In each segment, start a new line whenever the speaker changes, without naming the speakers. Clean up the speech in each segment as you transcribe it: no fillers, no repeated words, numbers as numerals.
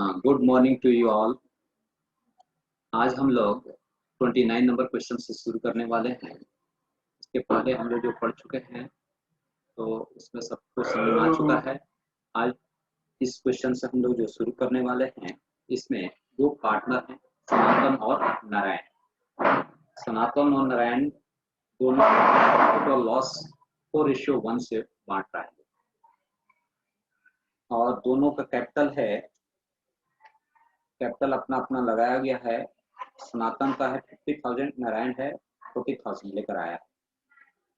Good morning to you all. आज हम लोग 29 नंबर क्वेश्चन से शुरू करने वाले हैं। इसके पहले हम लोग जो पढ़ चुके हैं तो इसमें सबको समझ में आ चुका है। आज इस क्वेश्चन से हम लोग जो शुरू करने वाले हैं इसमें दो पार्टनर हैं, सनातन और नारायण। सनातन और नारायण दोनों प्रॉफिट और लॉस 4:1 से बांट रहा है और दोनों का कैपिटल है, कैपिटल अपना अपना लगाया गया है। सनातन का है 50,000, नारायण है 40,000 लेकर आया है।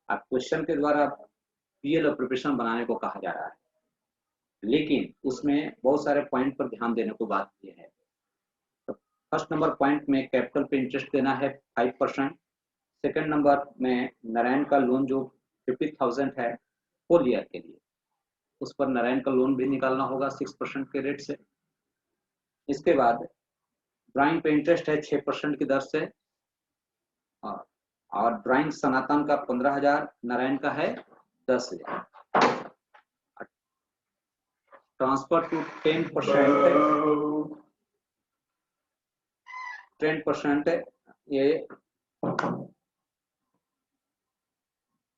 अब क्वेश्चन के द्वारा पीएल और प्रिपरेशन बनाने को कहा जा रहा है, लेकिन उसमें बहुत सारे पॉइंट पर ध्यान देने को बात की है। तो फर्स्ट नंबर पॉइंट में कैपिटल पे इंटरेस्ट देना है 5%। सेकंड नंबर में नारायण का लोन जो 50,000 है 4 ईयर के लिए, उस पर नारायण का लोन भी निकालना होगा 6% के रेट से। इसके बाद ड्राइंग पे इंटरेस्ट है 6% की दर से और ड्राइंग सनातन का 15,000, नारायण का है 10,000। ट्रांसफर टू 10% ये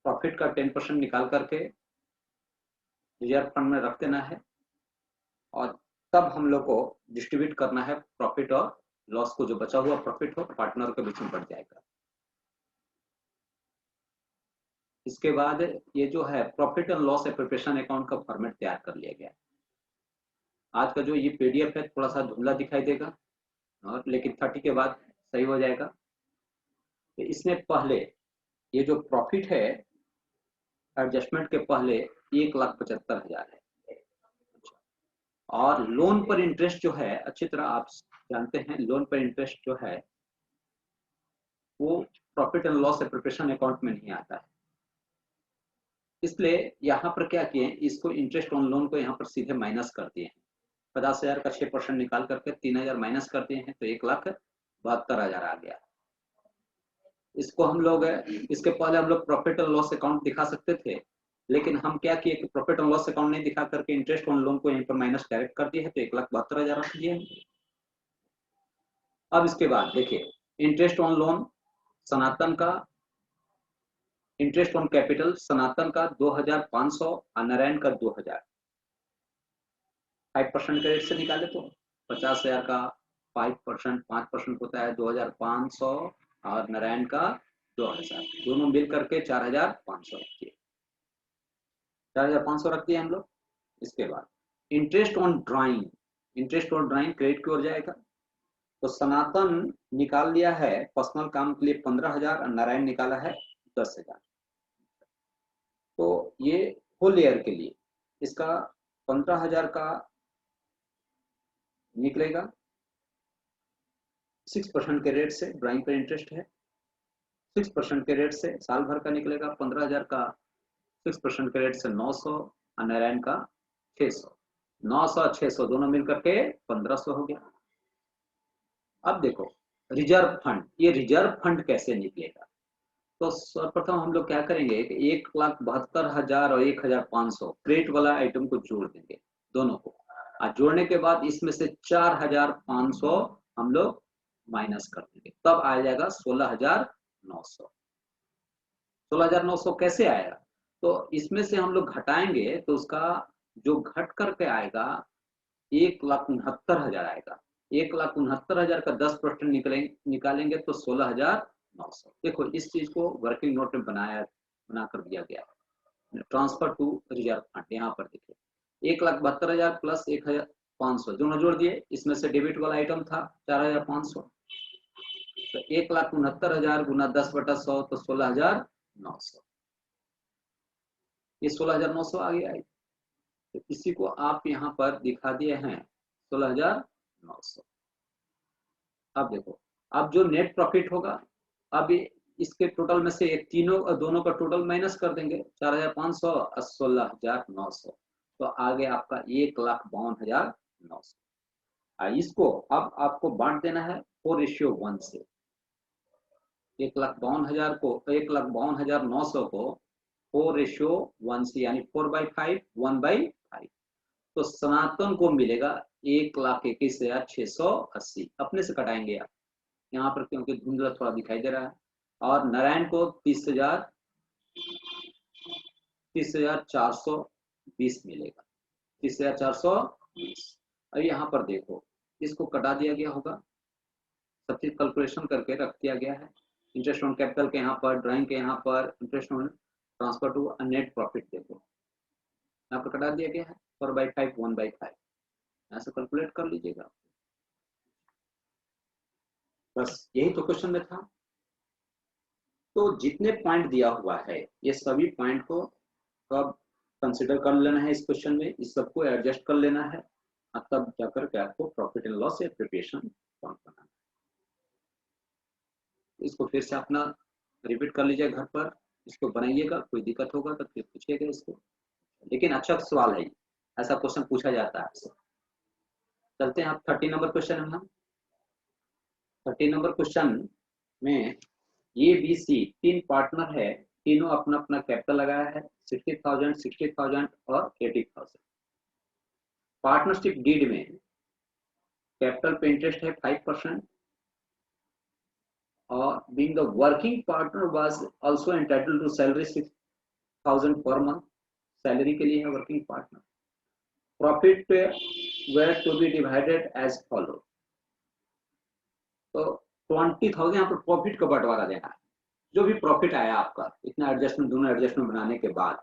प्रॉफिट का 10% निकाल करके रिजर्व फंड में रख देना है और तब हम लोग को डिस्ट्रीब्यूट करना है प्रॉफिट और लॉस को। जो बचा हुआ प्रॉफिट हो पार्टनर के बीच में बढ़ जाएगा। इसके बाद ये जो है profit and loss preparation account का फॉर्मेट तैयार कर लिया गया है। आज का जो ये पीडीएफ है थोड़ा सा धुंधला दिखाई देगा और लेकिन 30 के बाद सही हो जाएगा। तो इसमें पहले ये जो प्रॉफिट है एडजस्टमेंट के पहले 1,75,000 है और लोन पर इंटरेस्ट जो है अच्छी तरह आप जानते हैं, लोन पर इंटरेस्ट जो है वो profit and loss preparation account में नहीं आता है। इसलिए यहाँ पर क्या किए, इसको इंटरेस्ट ऑन लोन को यहाँ पर सीधे माइनस कर दिए हैं। 50,000 का 6% निकाल करके 3,000 माइनस कर दिए हैं तो 1,72,000 आ गया। इसको हम लोग इसके पहले हम लोग प्रॉफिट एंड लॉस अकाउंट दिखा सकते थे, लेकिन हम क्या किए कि प्रॉफिट एंड लॉस अकाउंट नहीं दिखा करके इंटरेस्ट ऑन लोन को यहीं पर माइनस डायरेक्ट कर दिए है तो 1,72,000 रख दिए। अब इसके बाद देखिए इंटरेस्ट ऑन लोन सनातन का, इंटरेस्ट ऑन कैपिटल सनातन का 2,500 और नारायण का 2,000। 5% के रेट से निकाले तो 50,000 का 5% होता है 2,500 और नारायण का 2,000, दोनों मिल करके 4,500 रखिए। 4,500 रख दिए हम लोग। इसके बाद interest on drawing, interest on drawing credit की ओर जाएगा। तो सनातन निकाल लिया है पर्सनल काम के लिए 15,000 और नारायण निकाला है 10,000। तो ये होल ईयर के लिए इसका 15,000 का निकलेगा 6% के रेट से, ड्राइंग पर इंटरेस्ट है 6% के रेट से। साल भर का निकलेगा 15,000 का 6% के रेट से 900 और नारायण का 600। 900 और 600 दोनों मिलकर के 1,500 हो गया। अब देखो रिजर्व फंड, ये रिजर्व फंड कैसे निकलेगा? तो सर्वप्रथम हम लोग क्या करेंगे कि 1,72,000 और 1,500 क्रेडिट वाला आइटम को जोड़ देंगे दोनों को, और जोड़ने के बाद इसमें से 4,500 हम लोग माइनस कर देंगे, तब आ जाएगा 16,900। 16,900 कैसे आएगा? तो इसमें से हम लोग घटाएंगे तो उसका जो घट करके आएगा 1,69,000 आएगा। 1,69,000 का 10% निकालेंगे तो 16,900। देखो इस चीज को वर्किंग नोट में बना कर दिया गया है। ट्रांसफर टू रिजर्व फंड यहाँ पर देखिए 1,72,000 प्लस 1,500 दोनों जोड़ दिए, इसमें से डेबिट वाला आइटम था 4,500, तो 1,69,000 गुना 10/100 तो 16,900। ये 16,900 आ गया है। तो इसी को आप यहाँ पर दिखा दिए हैं 16,900। अब देखो अब जो नेट प्रॉफिट होगा, अब इसके टोटल में से एक दोनों का टोटल माइनस कर देंगे 4,500 और 16,900, तो आगे आपका 1,52,900। इसको अब आपको बांट देना है 4:1 से। 1,52,000 को 1,52,900 को 4:1 से यानी 4/5 1/5। तो सनातन को मिलेगा 1,21,680 अपने से कटाएंगे आप यहाँ पर, क्योंकि धुंधला थोड़ा दिखाई दे रहा है। और नारायण को 30,420 मिलेगा, 30,420। अब यहाँ पर देखो, इसको कटा दिया गया होगा, सब चीज कैलकुलेशन करके रख दिया गया है। इंटरेस्ट ऑन कैपिटल के यहाँ पर, ड्राइंग के यहाँ पर, interest on transfer to net profit देखो यहाँ पर कटा दिया गया है 4/5 1/5, ऐसे कैलकुलेट कर लीजिएगा। बस यही तो क्वेश्चन में था। तो जितने पॉइंट दिया हुआ है ये सभी पॉइंट को अब कंसिडर कर लेना है इस क्वेश्चन में, इस सबको एडजस्ट कर लेना है, तब जाकर के आपको प्रॉफिट एंड लॉस या प्रिपरेशन अकाउंट बनाना है। इसको फिर से अपना रिपीट कर लीजिए घर पर, इसको बनाइएगा, कोई दिक्कत होगा तो फिर पूछिएगा इसको। लेकिन अच्छा सवाल है, ऐसा क्वेश्चन पूछा जाता है आपसे। चलते हैं आप 30 नंबर क्वेश्चन में। हम 30 नंबर क्वेश्चन में ये बी सी तीन पार्टनर है, तीनों अपना अपना कैपिटल लगाया है 60,000, 60,000 और 80,000। पार्टनरशिप डीड में कैपिटल पे इंटरेस्ट है 5%, और being the working partner was also entitled to salary 6,000 per month, salary के लिए है working partner. Profit were to be divided as follow. तो 20,000 यहाँ पर प्रॉफिट का बंटवारा देना है। जो भी प्रॉफिट आया आपका, इतना एडजस्टमेंट, दोनों एडजस्टमेंट बनाने के बाद,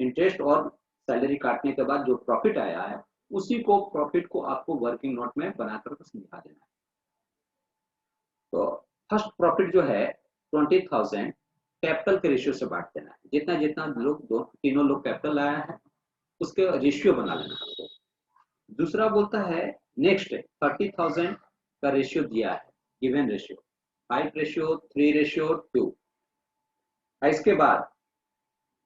इंटरेस्ट और सैलरी काटने के बाद जो प्रॉफिट आया है, उसी को प्रॉफिट को आपको वर्किंग नोट में बनाकर समझा देना है। तो फर्स्ट प्रॉफिट जो है 20,000 कैपिटल के रेशियो से बांट देना है। जितना जितना लोग तीनों लोग कैपिटल लाया है उसके रेशियो बना लेना है आपको। दूसरा बोलता है नेक्स्ट 30,000 का रेशियो दिया है, गिवन रेशियो 5:3:2। इसके बाद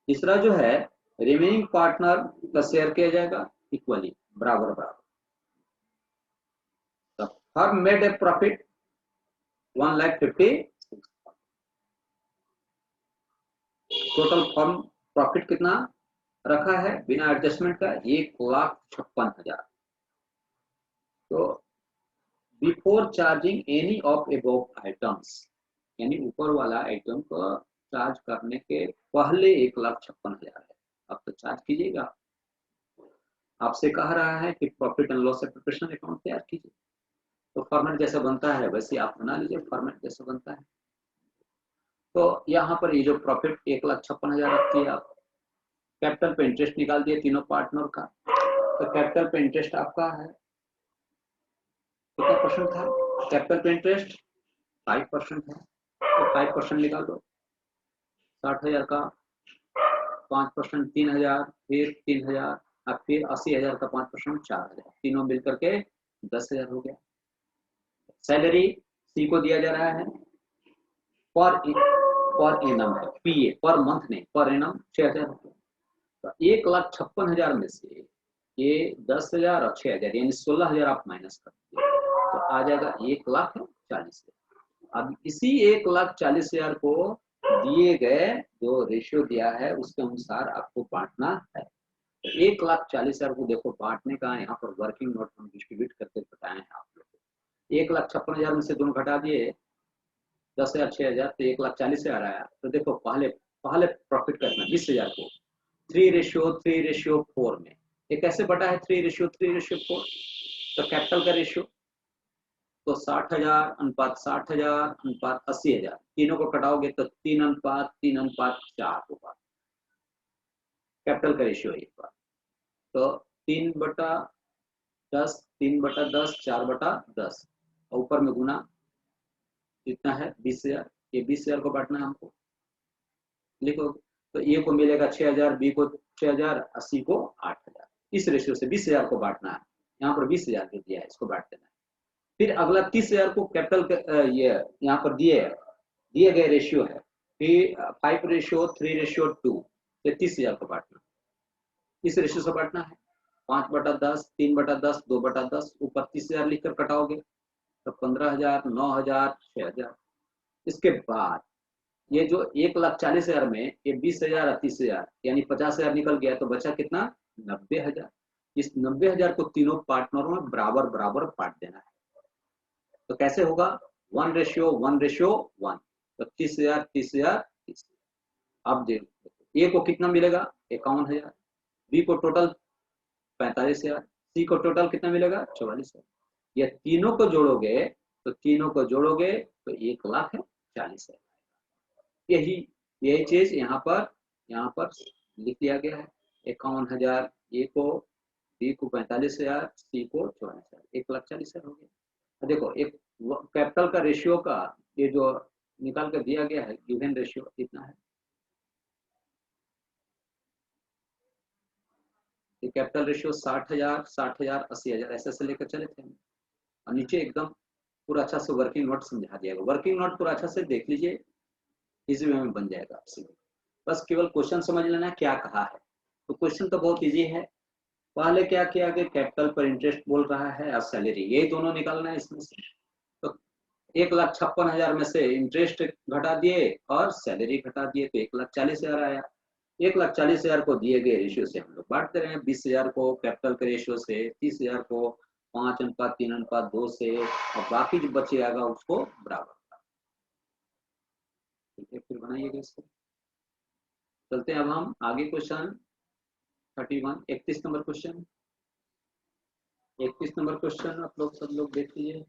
तीसरा जो है रिमेनिंग पार्टनर का शेयर किया जाएगा इक्वली, बराबर बराबर। तो firm made a profit 1,50,000। Total firm profit कितना रखा है बिना एडजस्टमेंट का? 1,56,000। तो before charging any of above items, यानी ऊपर वाला आइटम को चार्ज करने के पहले 1,56,000 है। अब तो चार्ज कीजिएगा। आपसे कह रहा है कि profit and loss preparation account तैयार कीजिए, तो फॉर्मेट जैसा बनता है वैसे आप बना लीजिए, फॉर्मेट जैसा बनता है। तो यहाँ पर ये जो प्रॉफिट 1,56,000 रखती है आप, कैपिटल पे इंटरेस्ट निकाल दिए तीनों पार्टनर का। तो कैपिटल पे इंटरेस्ट आपका है कितना परसेंट था? कैपिटल पे इंटरेस्ट 5% है, तो 5% निकाल दो। 60,000 का 5% 3,000, फिर 3,000, अब फिर 80,000 का 5% 4,000, तीनों मिलकर के 10,000 हो गया। सैलरी सी को दिया जा रहा है पर एनम है, पीए पर मंथ नहीं, पर एनम 6,000 हो गया। तो 1,56,000 में से ये 10,000 और 6,000 यानी 16,000 आप माइनस कर दीजिए, तो आ जाएगा 1,40,000। अब इसी 1,40,000 को दिए गए जो रेशियो दिया है उसके अनुसार आपको बांटना है। तो 1,40,000 को देखो बांटने का, यहाँ पर वर्किंग नोट हम डिस्ट्रीब्यूट करके बताए हैं आप लोग को। 1,56,000 में से दोनों घटा दिए 10,000 6,000, तो 1,40,000 आया। तो देखो पहले प्रॉफिट करना 20,000 को 3:4 में, ये कैसे बटा है 3:4? तो कैपिटल का रेशियो, तो 60,000 अनुपात 60,000 अनुपात 80,000, तीनों को कटाओगे तो 3:3:4 होगा कैपिटल का रेशियो एक बार। तो 3/10, 3/10, 4/10, और ऊपर में गुना कितना है 20,000, ये 20,000 को बांटना है हमको। लिखो, तो ए को मिलेगा 6,000, बी को 6,000, 80 को 8,000। इस रेशियो से 20,000 को बांटना है। यहाँ पर 20,000 जो दिया है इसको बांट देना है। फिर अगला 30,000 को कैपिटल ये यहाँ पर दिए गए रेशियो है 5:3:2, 30,000 को बांटना, इस रेशियो से बांटना है। 5/10, 3/10, 2/10, ऊपर 30,000 लिखकर कटाओगे तो 15,000, 9,000, 6,000। इसके बाद ये जो 1,40,000 में ये 20,000 और 30,000 यानी 50,000 निकल गया, तो बचा कितना 90,000। इस 90,000 को तीनों पार्टनरों में बराबर बराबर बांट देना है। तो कैसे होगा? 1:1:1। तो 30,000 30,000 30। अब देखो ए को कितना मिलेगा? 51,000। बी को टोटल 45,000। सी को टोटल कितना मिलेगा? 44,000। ये तीनों को जोड़ोगे तो 1,40,000। यही चीज यहाँ पर लिख दिया गया है। 51,000 ए को, बी को 45,000, सी को 44,000, 1,40,000 हो गया। देखो एक कैपिटल का रेशियो का ये जो निकाल कर दिया गया है गिवन रेशियो कितना है? ये कैपिटल रेशियो 60,000 60,000 80,000 ऐसे लेकर चले थे। और नीचे एकदम पूरा अच्छा से वर्किंग नोट समझा दिया गया। वर्किंग नोट पूरा अच्छा से देख लीजिए, इजी वे में बन जाएगा आपसे। बस केवल क्वेश्चन समझ लेना क्या कहा है। तो क्वेश्चन तो बहुत इजी है। पहले क्या किया कि कैपिटल पर इंटरेस्ट बोल रहा है और सैलरी, ये दोनों निकालना है इसमें से। तो 1,56,000 में से इंटरेस्ट घटा दिए और सैलरी घटा दिए तो 1,40,000 आया। 1,40,000 को दिए गए रेशियो से हम लोग बांटते रहे हैं। 20,000 को कैपिटल के रेशियो से, 30,000 को 5:3:2 से, और बाकी जो बचेगा उसको बराबर। ठीक है, फिर बनाइएगा इसको। चलते हैं अब हम आगे question 31 31 number question. 31 number question आप लोग सब लोग देख लीजिए।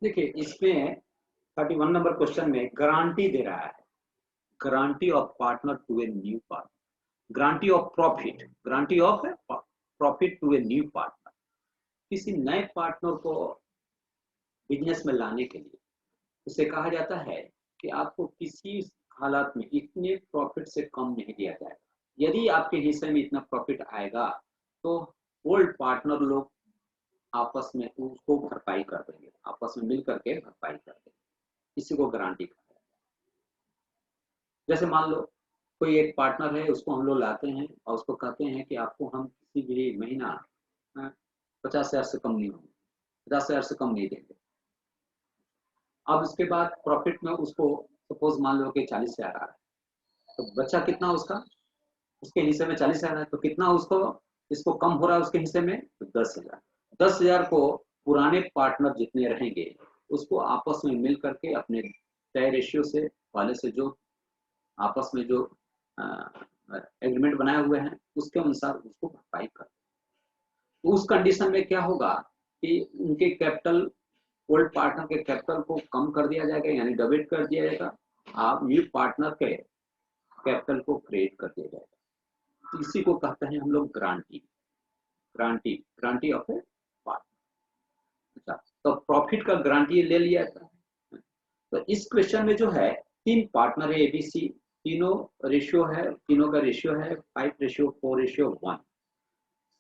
देखिए इसमें 31 नंबर क्वेश्चन में गारंटी दे रहा है, guarantee of partner to a new partner, guarantee of profit, guarantee of profit to a new partner. किसी नए पार्टनर को बिजनेस में लाने के लिए उसे कहा जाता है कि आपको किसी हालात में इतने प्रॉफिट से कम नहीं दिया जाएगा। यदि आपके हिस्से में इतना प्रॉफिट आएगा तो ओल्ड पार्टनर लोग आपस में उसको भरपाई कर देंगे, आपस में मिल करके भरपाई कर देंगे। इसी को गारंटी कहा जाता है। जैसे मान लो कोई एक पार्टनर है, उसको हम लोग लाते हैं और उसको कहते हैं कि आपको हम किसी भी महीना 50,000 से कम नहीं होंगे, 50,000 से कम नहीं देंगे। अब उसके बाद प्रॉफिट में उसको सपोज मान लो कि 40,000 आ रहा है, तो बच्चा कितना उसका, उसके हिस्से में 40,000 है, तो कितना उसको इसको कम हो रहा है उसके हिस्से में? तो 10,000। 10,000 को पुराने पार्टनर जितने रहेंगे उसको आपस में मिल करके अपने तय रेशियो से वाले से जो आपस में जो एग्रीमेंट बनाए हुए हैं उसके अनुसार उसको भरपाई कर। तो उस कंडीशन में क्या होगा कि उनके कैपिटल, ओल्ड पार्टनर के कैपिटल को कम कर दिया जाएगा, यानी डेबिट कर दिया जाएगा। आप न्यू पार्टनर के कैपिटल को क्रिएट कर दिया जाएगा। इसी को कहते हैं हम लोग guarantee, guarantee, guarantee of A partner. अच्छा, तो प्रॉफिट का गारंटी ले लिया था। तो इस क्वेश्चन में जो है 3 पार्टनर है एबीसी, तीनों रेशियो है, तीनों का रेशियो है 5:4:1।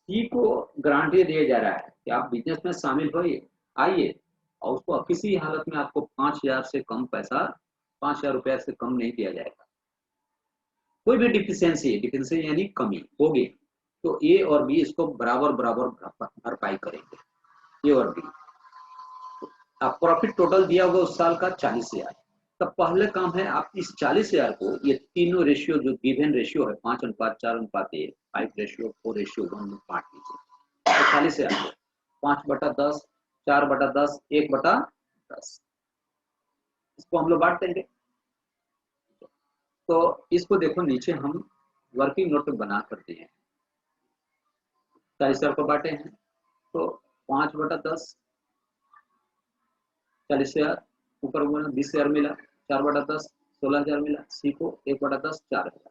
सी को गारंटी दिया जा रहा है कि आप बिजनेस में शामिल होइए, आइए, और उसको किसी हालत में आपको 5,000 से कम पैसा, 5,000 रुपया से कम नहीं दिया जाएगा। कोई भी डिफिशियंसी यानी कमी होगी तो ए और बी इसको बराबर बराबर भरपाई करेंगे, ए और बी। आप प्रॉफिट टोटल दिया होगा उस साल का 40,000। तब पहले काम है आप इस 40,000 को ये तीनों रेशियो जो गिवन रेशियो है 5:4:1, 5:4:1 में बांट दीजिए। तो 40,000 को 5/10, 4/10, 1/10 इसको हम लोग बांट देंगे। तो इसको देखो नीचे हम वर्किंग नोट बना करते हैं। 40,000 को बांटे हैं तो 5/10, 40,000 ऊपर बोला 20,000 मिला, 4/10 16,000 मिला, सी को 1/10 4,000।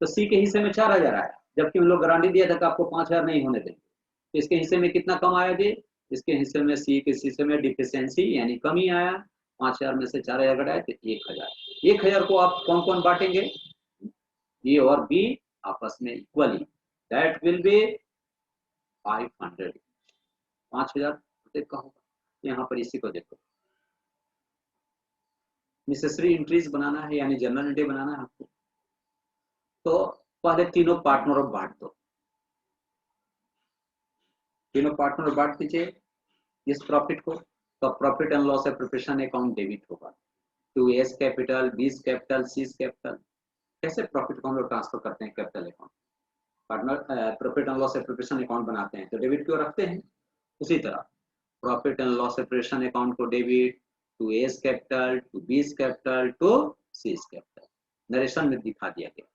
तो सी के हिस्से में 4,000 आया, जबकि हम लोग गारंटी दिया था कि आपको 5,000 नहीं होने देंगे। तो इसके हिस्से में कितना कम आया जी? इसके हिस्से में, सी के हिस्से में डिफिशियंसी यानी कमी आया। 5,000 में से 4,000 घटाए तो 1,000। 1,000 को आप कौन कौन बांटेंगे? ए और बी आपस में इक्वली। दैट विल बी 500, 5000 प्रत्येक का होगा। यहाँ पर इसी को देखो, नेसेसरी एंट्रीज बनाना है यानी जनरल एंट्री बनाना है आपको। तो पहले तीनों पार्टनर और बांट दो, तीनों पार्टनर बांट दीजिए इस प्रॉफिट को। तो profit and loss preparation account debit होगा to A's capital, B's capital, C's capital. कैसे प्रॉफिट को हम लोग ट्रांसफर करते हैं capital account, partner profit and loss preparation account बनाते हैं तो डेबिट क्यों रखते हैं, उसी तरह profit and loss preparation account को debit to A's capital, to B's capital, to C's capital. Narration में दिखा दिया गया,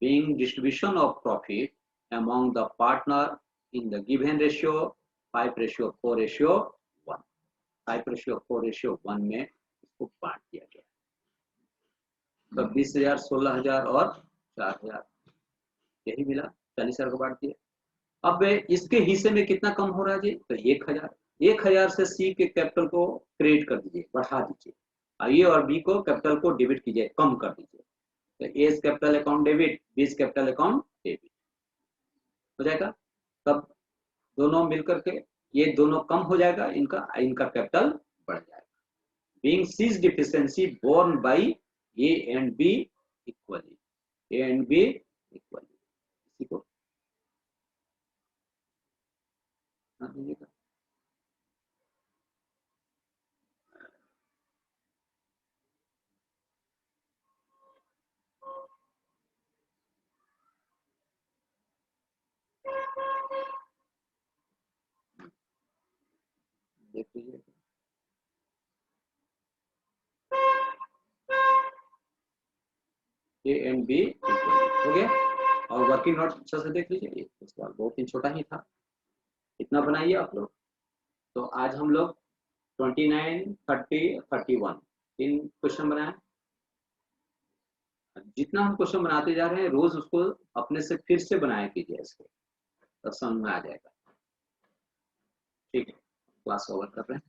being distribution of profit among the partner in the given ratio 5:4:1, 5:4:1 में इसको बांट दिया गया। तो 20,000, 16,000 और 4,000, यही मिला, 40,000 को बांट दिया। अब इसके हिस्से में कितना कम हो रहा है जी, तो 1,000, 1,000 से सी के कैपिटल को क्रेडिट कर दीजिए, बढ़ा दीजिए, ए और बी को कैपिटल को डेबिट कीजिए, कम कर दीजिए। तो एस कैपिटल अकाउंट डेबिट, बीस कैपिटल अकाउंट डेबिट हो जाएगा। तब दोनों मिलकर के ये दोनों कम हो जाएगा, इनका इनका कैपिटल बढ़ जाएगा। Being sees deficiency borne by A and B equally, A and B equally, इसी को दीजिएगा। देख लीजिए, ए एंड बी हो गया। और वर्किंग नोट अच्छा से देख लीजिए, इस बार बहुत ही छोटा ही था, इतना बनाइए आप लोग। तो आज हम लोग 29, 30, 31 तीन क्वेश्चन बनाए। जितना हम क्वेश्चन बनाते जा रहे हैं रोज उसको अपने से फिर से बनाया कीजिए, इसको तब समझ में आ जाएगा। ठीक है, क्लास ओवर कर रहे हैं।